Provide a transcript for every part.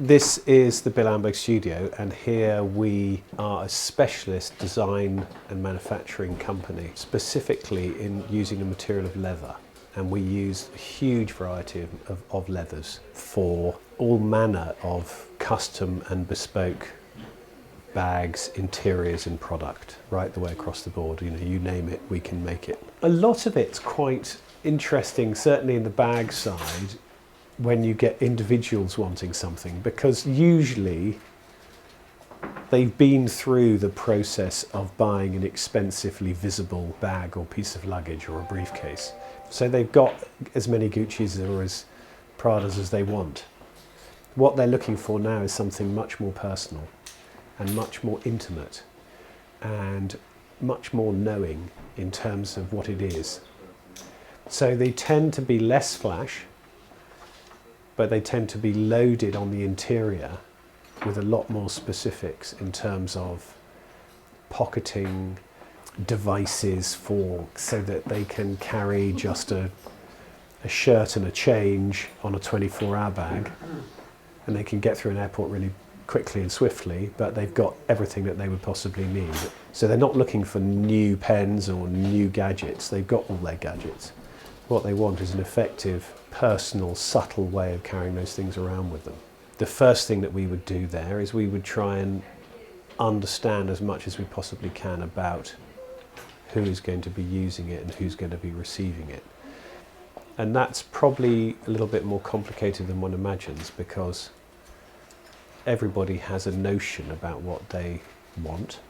This is the Bill Amberg studio, and here we are a specialist design and manufacturing company, specifically in using the material of leather. And we use a huge variety of leathers for all manner of custom and bespoke bags, interiors and product, right the way across the board. You know, you name it, we can make it. A lot of it's quite interesting, certainly in the bag side, when you get individuals wanting something, because usually they've been through the process of buying an expensively visible bag or piece of luggage or a briefcase. So they've got as many Gucci's or as Pradas as they want. What they're looking for now is something much more personal and much more intimate and much more knowing in terms of what it is. So they tend to be less flash, but they tend to be loaded on the interior with a lot more specifics in terms of pocketing devices so that they can carry just a shirt and a change on a 24-hour bag, and they can get through an airport really quickly and swiftly, but they've got everything that they would possibly need. So they're not looking for new pens or new gadgets, they've got all their gadgets. What they want is an effective, personal, subtle way of carrying those things around with them. The first thing that we would do there is we would try and understand as much as we possibly can about who is going to be using it and who's going to be receiving it. And that's probably a little bit more complicated than one imagines, because everybody has a notion about what they want,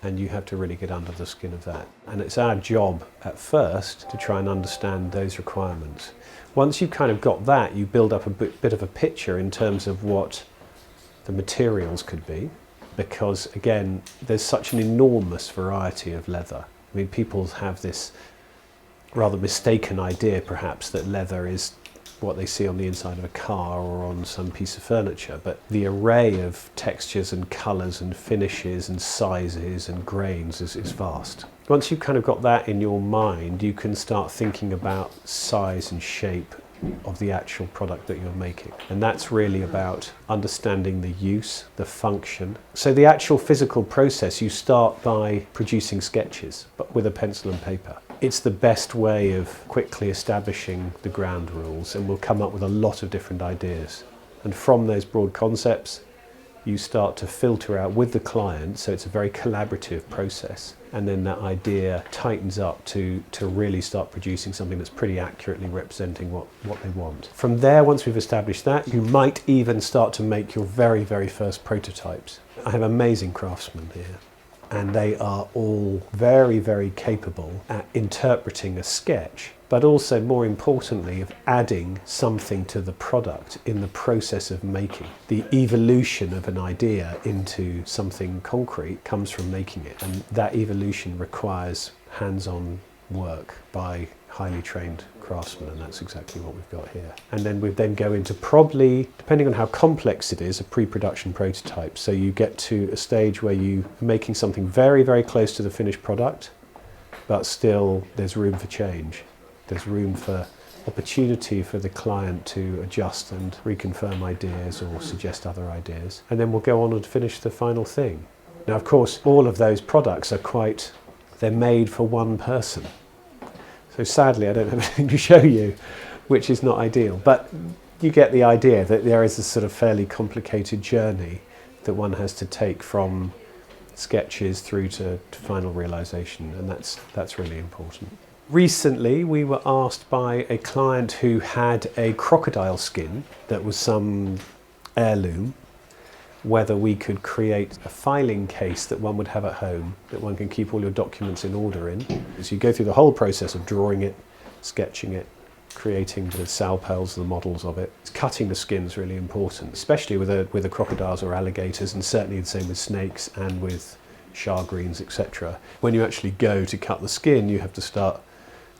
and you have to really get under the skin of that. And it's our job at first to try and understand those requirements. Once you've kind of got that, you build up a bit of a picture in terms of what the materials could be, because again, there's such an enormous variety of leather. I mean, people have this rather mistaken idea perhaps that leather is what they see on the inside of a car or on some piece of furniture, but the array of textures and colours and finishes and sizes and grains is vast. Once you've kind of got that in your mind, you can start thinking about size and shape of the actual product that you're making. And that's really about understanding the use, the function. So the actual physical process, you start by producing sketches, but with a pencil and paper. It's the best way of quickly establishing the ground rules, and we'll come up with a lot of different ideas. And from those broad concepts, you start to filter out with the client, so it's a very collaborative process. And then that idea tightens up to really start producing something that's pretty accurately representing what they want. From there, once we've established that, you might even start to make your very, very first prototypes. I have amazing craftsmen here, and they are all very, very capable at interpreting a sketch, but also more importantly of adding something to the product in the process of making. The evolution of an idea into something concrete comes from making it, and that evolution requires hands-on work by highly trained craftsmen, and that's exactly what we've got here. And then we go into, probably, depending on how complex it is, a pre-production prototype. So you get to a stage where you are making something very, very close to the finished product, but still there's room for change. There's room for opportunity for the client to adjust and reconfirm ideas or suggest other ideas. And then we'll go on and finish the final thing. Now, of course, all of those products are they're made for one person. So sadly, I don't have anything to show you, which is not ideal. But you get the idea that there is a sort of fairly complicated journey that one has to take from sketches through to final realization, and that's really important. Recently, we were asked by a client who had a crocodile skin that was some heirloom, whether we could create a filing case that one would have at home, that one can keep all your documents in order in. So you go through the whole process of drawing it, sketching it, creating the salpels, the models of it. Cutting the skin is really important, especially with the crocodiles or alligators, and certainly the same with snakes and with shagreens, etc. When you actually go to cut the skin, you have to start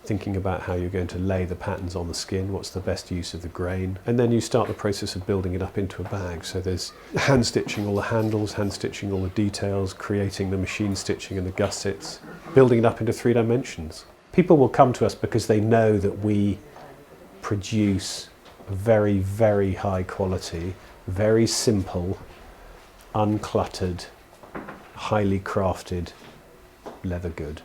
thinking about how you're going to lay the patterns on the skin, what's the best use of the grain, and then you start the process of building it up into a bag. So there's hand stitching all the handles, hand stitching all the details, creating the machine stitching and the gussets, building it up into 3 dimensions. People will come to us because they know that we produce very, very high quality, very simple, uncluttered, highly crafted leather good.